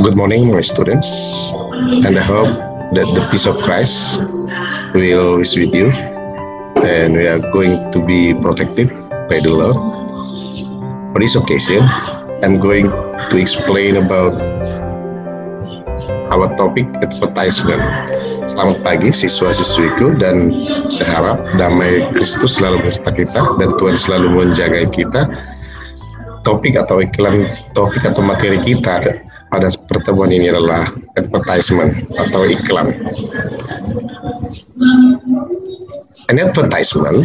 Good morning, my students, and I hope that the peace of Christ will always with you, and we are going to be protected by the Lord. For this occasion, I'm going to explain about our topic advertisement. Selamat pagi siswa-siswiku, dan saya harap damai Kristus selalu beserta kita dan Tuhan selalu menjaga kita. Topik atau materi kita pada pertemuan ini adalah advertisement atau iklan. An advertisement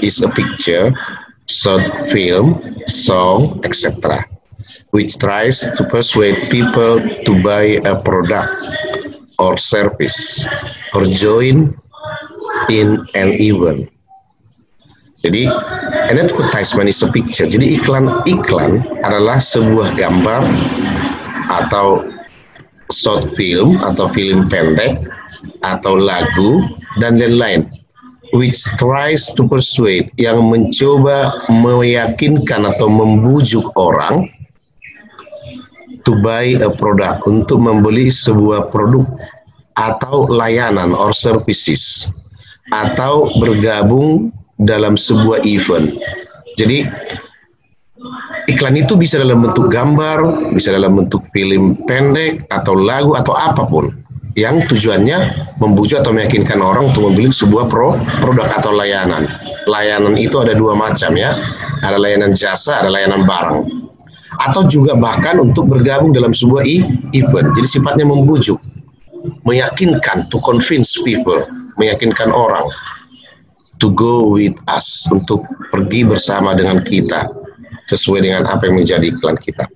is a picture, short film, song, etc., which tries to persuade people to buy a product or service or join in an event. Jadi, an advertisement is a picture. Jadi iklan adalah sebuah gambar atau short film atau film pendek atau lagu dan lain-lain, which tries to persuade, yang mencoba meyakinkan atau membujuk orang to buy a product, untuk membeli sebuah produk atau layanan or services, atau bergabung dalam sebuah event. Jadi iklan itu bisa dalam bentuk gambar, bisa dalam bentuk film pendek atau lagu atau apapun yang tujuannya membujuk atau meyakinkan orang untuk membeli sebuah produk atau layanan. Layanan itu ada dua macam ya, ada layanan jasa, ada layanan barang, atau juga bahkan untuk bergabung dalam sebuah event. Jadi sifatnya membujuk, meyakinkan, to convince people, meyakinkan orang to go with us, untuk pergi bersama dengan kita sesuai dengan apa yang menjadi iklan kita.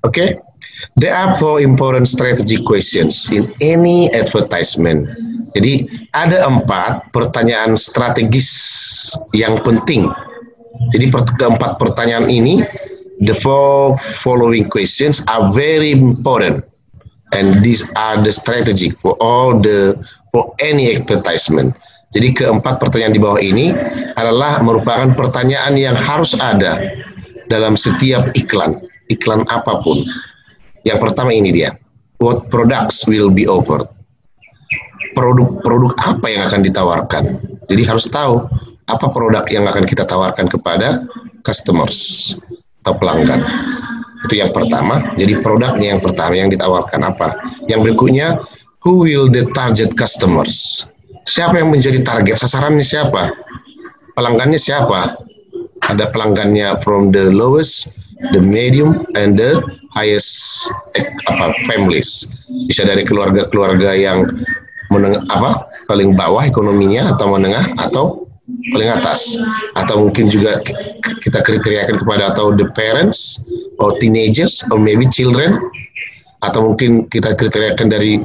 Okay, there are 4 important strategic questions in any advertisement. Jadi ada 4 pertanyaan strategis yang penting. Jadi keempat pertanyaan ini, the 4 following questions are very important, and these are the strategic for any advertisement. Jadi keempat pertanyaan di bawah ini adalah merupakan pertanyaan yang harus ada dalam setiap iklan apapun. Yang pertama ini dia, what products will be offered? Produk apa yang akan ditawarkan? Jadi harus tahu apa produk yang akan kita tawarkan kepada customers atau pelanggan. Itu yang pertama. Jadi produknya yang pertama yang ditawarkan apa? Yang berikutnya, who will the target customers? Siapa yang menjadi target, sasarannya siapa? Pelanggannya siapa? Ada pelanggannya from the lowest, the medium, and the highest families. Bisa dari keluarga-keluarga yang paling bawah ekonominya, atau menengah, atau paling atas. Atau mungkin juga kita kriteriakan kepada atau the parents, or teenagers, or maybe children. Atau mungkin kita kriteriakan dari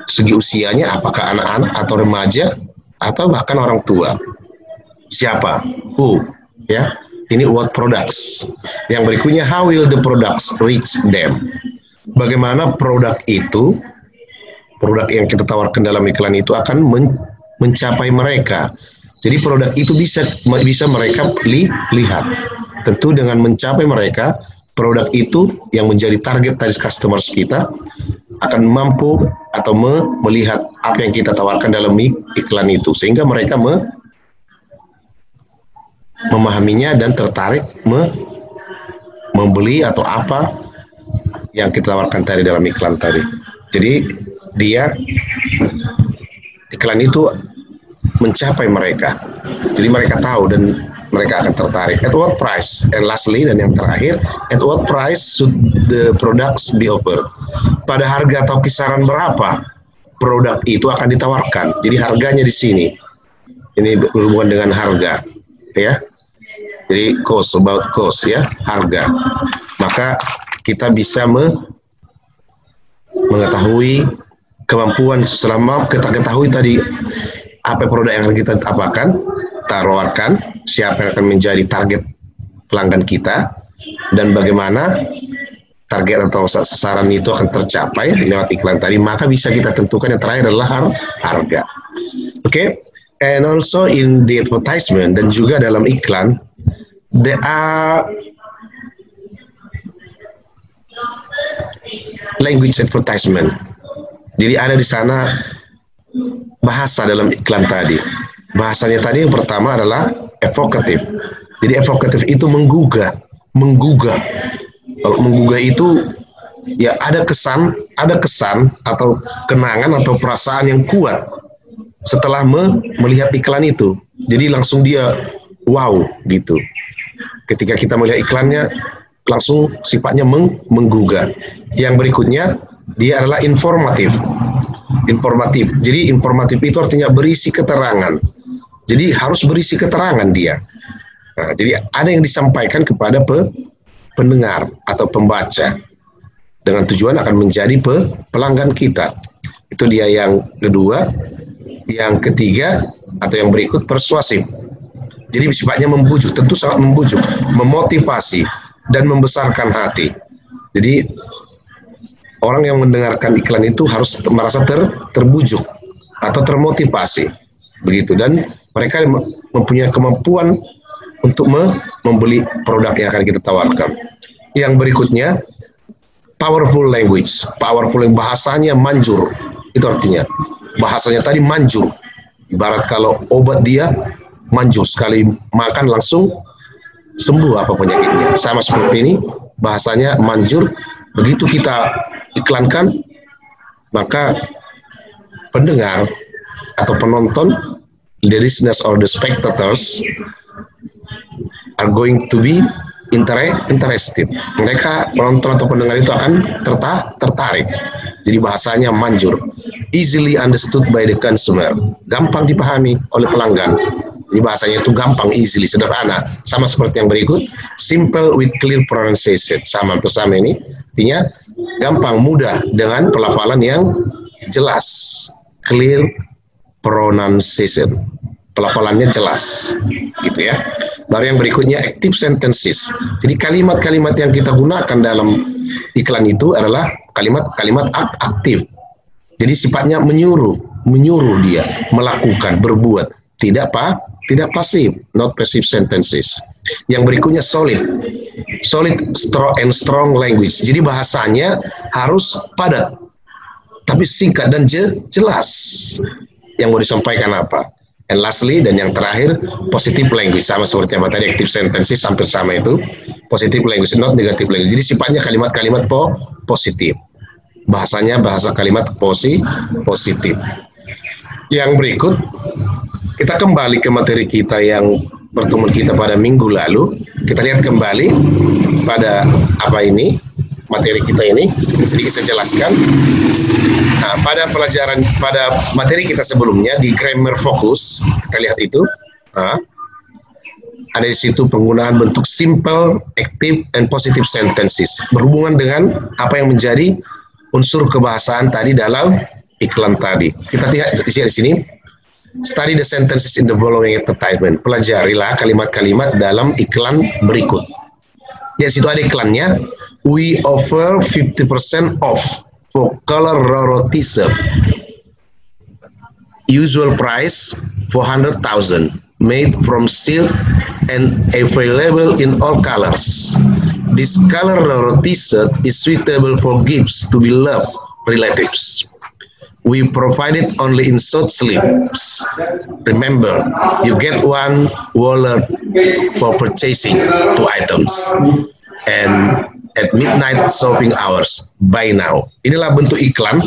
segi usianya, apakah anak-anak atau remaja atau bahkan orang tua. Siapa? Who? Ya, ini what products. Yang berikutnya, how will the products reach them? Bagaimana produk yang kita tawarkan dalam iklan itu akan mencapai mereka. Jadi produk itu bisa mereka lihat. Tentu dengan mencapai mereka, produk itu yang menjadi target dari customers kita akan mampu atau melihat apa yang kita tawarkan dalam iklan itu, sehingga mereka memahaminya dan tertarik membeli atau apa yang kita tawarkan tadi dalam iklan tadi. Jadi iklan itu mencapai mereka, jadi mereka tahu dan mereka akan tertarik. At what price? And lastly, dan yang terakhir, at what price should the products be offered? Pada harga atau kisaran berapa produk itu akan ditawarkan? Jadi harganya di sini. Ini berhubungan dengan harga, ya. Jadi cost, about cost, ya, harga. Maka kita bisa mengetahui kemampuan, selama kita ketahui tadi apa produk yang akan kita tawarkan, siapa yang akan menjadi target pelanggan kita, dan bagaimana target atau sasaran itu akan tercapai lewat iklan tadi, maka bisa kita tentukan yang terakhir adalah harga. Oke, and also in the advertisement, dan juga dalam iklan, there are language advertisement. Jadi ada di sana bahasa dalam iklan tadi. Bahasanya tadi yang pertama adalah evocative. Jadi evocative itu menggugah. Kalau menggugah itu ya ada kesan atau kenangan atau perasaan yang kuat setelah melihat iklan itu. Jadi langsung dia wow gitu. Ketika kita melihat iklannya langsung sifatnya menggugah. Yang berikutnya dia adalah informatif. Jadi informatif itu artinya berisi keterangan. Jadi harus berisi keterangan dia. Nah, jadi ada yang disampaikan kepada pendengar atau pembaca dengan tujuan akan menjadi pelanggan kita. Itu dia yang kedua. Yang ketiga atau yang berikut persuasif. Jadi sifatnya membujuk, tentu sangat membujuk, memotivasi dan membesarkan hati. Jadi orang yang mendengarkan iklan itu harus merasa terbujuk atau termotivasi. Begitu, dan mereka mempunyai kemampuan untuk membeli produk yang akan kita tawarkan. Yang berikutnya, powerful language. Powerful yang bahasanya manjur. Itu artinya, bahasanya tadi manjur. Ibarat kalau obat dia manjur, sekali makan langsung sembuh apa penyakitnya. Sama seperti ini, bahasanya manjur. Begitu kita iklankan, maka pendengar atau penonton, the listeners or the spectators are going to be interested. Mereka, penonton atau pendengar itu akan tertarik. Jadi bahasanya manjur. Easily understood by the consumer. Gampang dipahami oleh pelanggan. Jadi bahasanya itu gampang, easily, sederhana. Sama seperti yang berikut. Simple with clear pronunciation. Sama ini. Artinya gampang, mudah dengan pelafalan yang jelas. Clear pronunciation. Pelafalannya jelas. Gitu ya. Baru yang berikutnya active sentences. Jadi kalimat-kalimat yang kita gunakan dalam iklan itu adalah kalimat-kalimat aktif. Jadi sifatnya menyuruh dia melakukan, berbuat, tidak pasif, not passive sentences. Yang berikutnya solid and strong language. Jadi bahasanya harus padat, tapi singkat dan jelas. Yang mau disampaikan apa? And lastly, dan yang terakhir, positive language. Sama seperti yang tadi, active sentences hampir sama itu. Positive language, not negative language. Jadi sifatnya kalimat-kalimat positif. Bahasanya bahasa kalimat positif. Yang berikut, kita kembali ke materi kita yang pertemuan kita pada minggu lalu. Kita lihat kembali pada materi kita ini. Sedikit saya jelaskan. Nah, pada materi kita sebelumnya di grammar focus, kita lihat itu. Ada di situ penggunaan bentuk simple, active, and positive sentences. Berhubungan dengan apa yang menjadi unsur kebahasaan tadi dalam iklan tadi. Kita lihat di sini. Study the sentences in the following advertisement. Pelajarilah kalimat-kalimat dalam iklan berikut. Di situ ada iklannya. We offer 50% off for color Roro t-shirt. Usual price 400,000. Made from silk and available in all colors. This color Roro t-shirt is suitable for gifts to beloved relatives. We provide it only in short sleeves. Remember, you get one wallet for purchasing 2 items. And at midnight shopping hours, buy now. Inilah bentuk iklan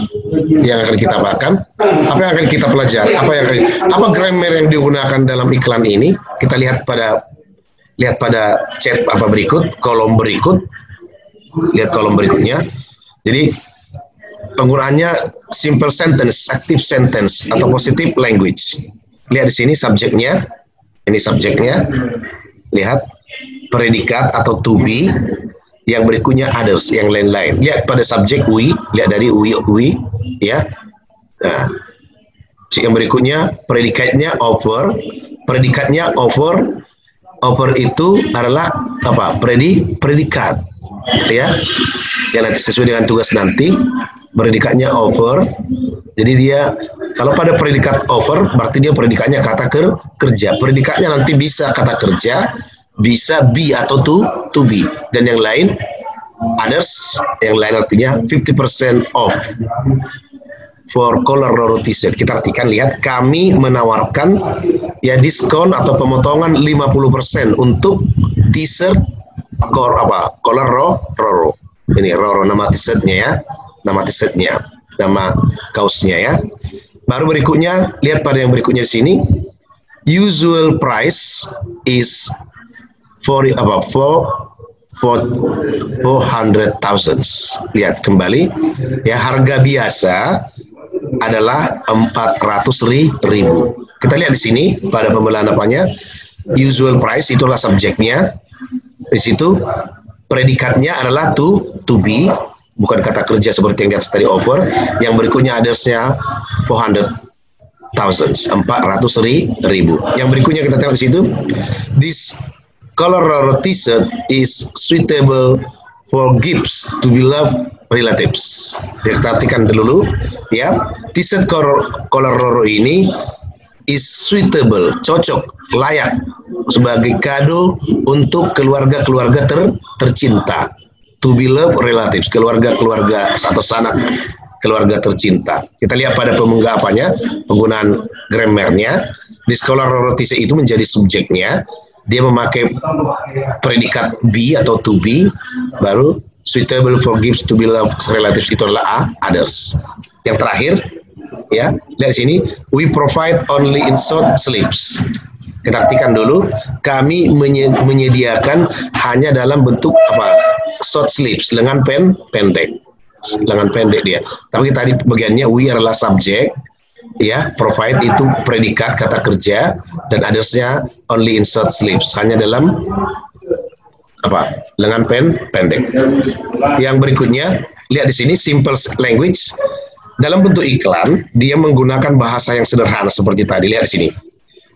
yang akan kita bahkan. Apa yang akan kita pelajari? Apa grammar yang digunakan dalam iklan ini? Kita lihat pada chat berikut, kolom berikut. Lihat kolom berikutnya. Jadi penggunaannya simple sentence, active sentence, atau positive language. Lihat di sini subjeknya. Ini subjeknya. Lihat predikat atau to be. Yang berikutnya others, yang lain-lain. Lihat pada subjek we, lihat dari we ya. Nah, yang berikutnya predikatnya offer. Predikatnya offer. Offer itu adalah apa? Predikat. Ya. Yang nanti sesuai dengan tugas nanti. Predikatnya offer. Jadi dia kalau pada predikat offer berarti dia predikatnya kata kerja. Predikatnya nanti bisa kata kerja, bisa be atau to be, dan yang lain others, yang lain artinya 50% off for color Roro t-shirt. Kita artikan, lihat, kami menawarkan ya diskon atau pemotongan 50% untuk t-shirt color Roro. Ini Roro nama t-shirtnya ya, nama t-shirtnya, nama kaosnya ya. Baru berikutnya, lihat pada yang berikutnya sini, usual price is for 400,000. Lihat kembali ya, harga biasa adalah 400.000. Kita lihat di sini pada pembelaan apanya, usual price itulah subjeknya. Di situ predikatnya adalah to be, bukan kata kerja seperti yang di atas tadi, offer. Yang berikutnya others-nya 400,000. Yang berikutnya kita tengok di situ, this color Roro t-shirt is suitable for gifts to beloved relatives. Kita artikan dulu ya, t-shirt color Roro ini is suitable, cocok, layak sebagai kado untuk keluarga-keluarga tercinta. To beloved relatives, keluarga-keluarga atau sanak keluarga tercinta. Kita lihat pada penggunaannya, penggunaan grammarnya. This color Roro t-shirt itu menjadi subjeknya. Dia memakai predikat be atau to be, baru suitable for gifts to beloved relatives itu adalah others. Yang terakhir, ya, lihat sini, we provide only in short sleeves. Kita artikan dulu, kami menyediakan hanya dalam bentuk short sleeves, lengan pendek, lengan pendek dia. Tapi tadi bagiannya we adalah subjek, ya, provide itu predikat kata kerja, dan others-nya only in short sleeves, hanya dalam lengan pendek. Yang berikutnya, lihat di sini simple language. Dalam bentuk iklan, dia menggunakan bahasa yang sederhana seperti tadi. Lihat di sini,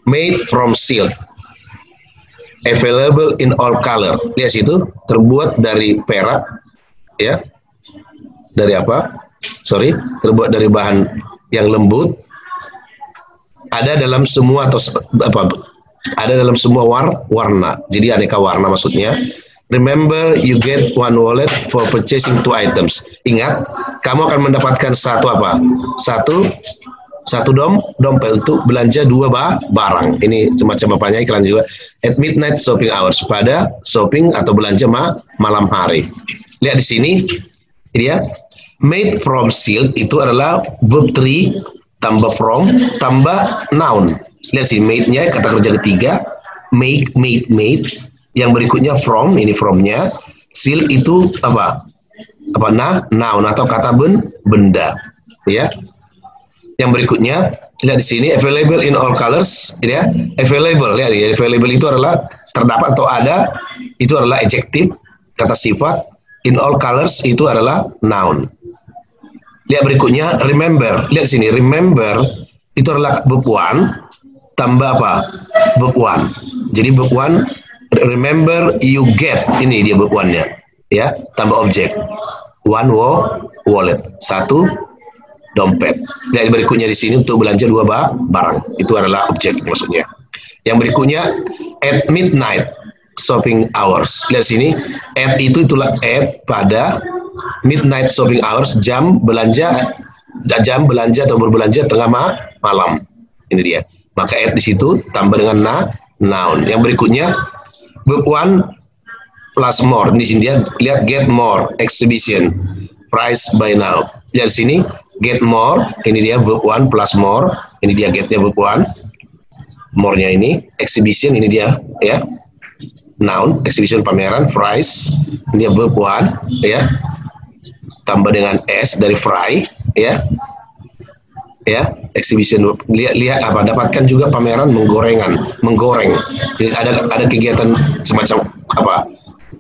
made from silk, available in all color. Lihat situ, terbuat dari perak, ya, dari terbuat dari bahan yang lembut, ada dalam semua ada dalam semua warna. Jadi aneka warna maksudnya. Remember, you get one wallet for purchasing 2 items. Ingat, kamu akan mendapatkan satu dompet untuk belanja 2 barang. Ini semacam iklan juga. At midnight shopping hours, pada shopping atau belanja malam hari. Lihat di sini, dia made from silk itu adalah verb 3 tambah from tambah noun. Lihat sini, made-nya kata kerja ketiga, made. Yang berikutnya from, ini from-nya. Silk itu noun atau kata benda, ya. Yang berikutnya, lihat di sini, available in all colors, ya. Available, lihat ya, available itu adalah terdapat atau ada, itu adalah adjektif, kata sifat. In all colors itu adalah noun. Lihat berikutnya, remember. Lihat sini, remember itu adalah verb 1 tambah verb 1. Jadi verb 1, remember you get, ini dia verb 1-nya, ya, tambah objek. 1 wallet, 1 dompet. Dan berikutnya di sini untuk belanja 2 barang. Itu adalah objek maksudnya. Yang berikutnya, at midnight shopping hours. Lihat sini, at itulah at pada midnight shopping hours, jam belanja atau berbelanja tengah malam. Ini dia. Maka at di situ tambah dengan noun. Yang berikutnya, verb 1 plus more. Di sini dia lihat get more exhibition price by now. Lihat sini get more, ini dia verb 1 plus more. Ini dia getnya verb 1. More-nya ini exhibition, ini dia ya. Noun, exhibition pameran, price, ini dia verb 1 ya. Tambah dengan s dari fry ya. Ya, exhibition, lihat dapatkan juga pameran menggoreng. Jadi ada kegiatan semacam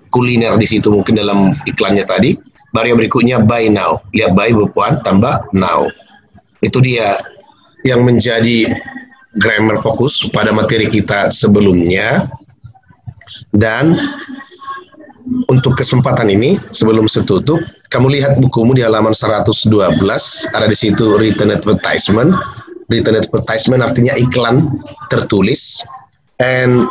kuliner di situ mungkin dalam iklannya tadi. Baru yang berikutnya by now. Lihat by verb 1 tambah now. Itu dia yang menjadi grammar fokus pada materi kita sebelumnya. Dan untuk kesempatan ini, sebelum setutup, kamu lihat bukumu di halaman 112, ada di situ written advertisement. Written advertisement artinya iklan tertulis. And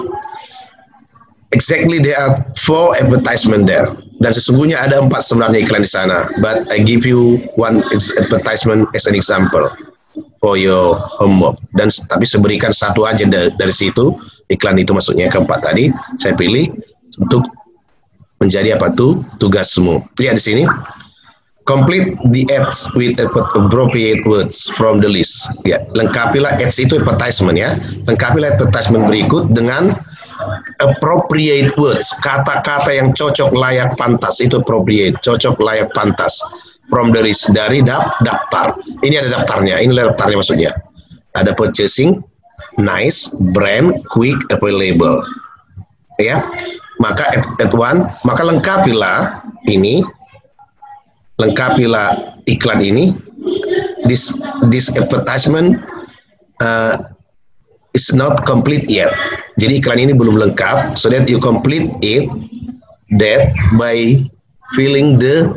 exactly there are 4 advertisement there. Dan sesungguhnya ada 4 sebenarnya iklan di sana. But I give you one advertisement as an example for your homework. Dan tapi saya berikan satu aja dari situ, iklan itu maksudnya keempat tadi, saya pilih untuk menjadi apa tuh tugasmu. Lihat di sini. Complete the ads with appropriate words from the list. Ya, lengkapilah ads itu advertisement ya. Lengkapilah advertisement berikut dengan appropriate words, kata-kata yang cocok, layak, pantas. Itu appropriate, cocok, layak, pantas. From the list, dari daftar. Ini ada daftarnya, inilah daftarnya maksudnya. Ada purchasing, nice, brand, quick, available. Ya, maka at one, maka lengkapilah ini. Lengkapilah iklan ini. This advertisement is not complete yet. Jadi iklan ini belum lengkap. So that you complete it that by filling the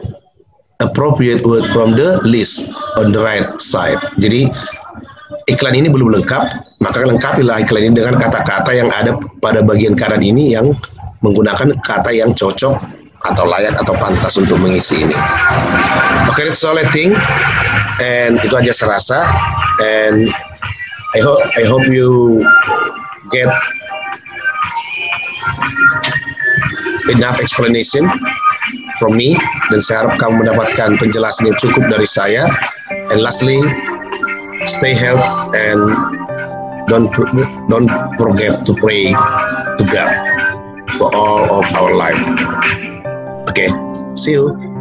appropriate word from the list on the right side. Jadi iklan ini belum lengkap, maka lengkapilah iklan ini dengan kata-kata yang ada pada bagian kanan ini yang menggunakan kata yang cocok atau layak atau pantas untuk mengisi ini. Oke, that's all I think. And itu aja serasa. And I hope you get enough explanation from me. Dan saya harap kamu mendapatkan penjelasan yang cukup dari saya. And lastly, stay healthy and don't forget to pray to God for all of our life. Okay, see you.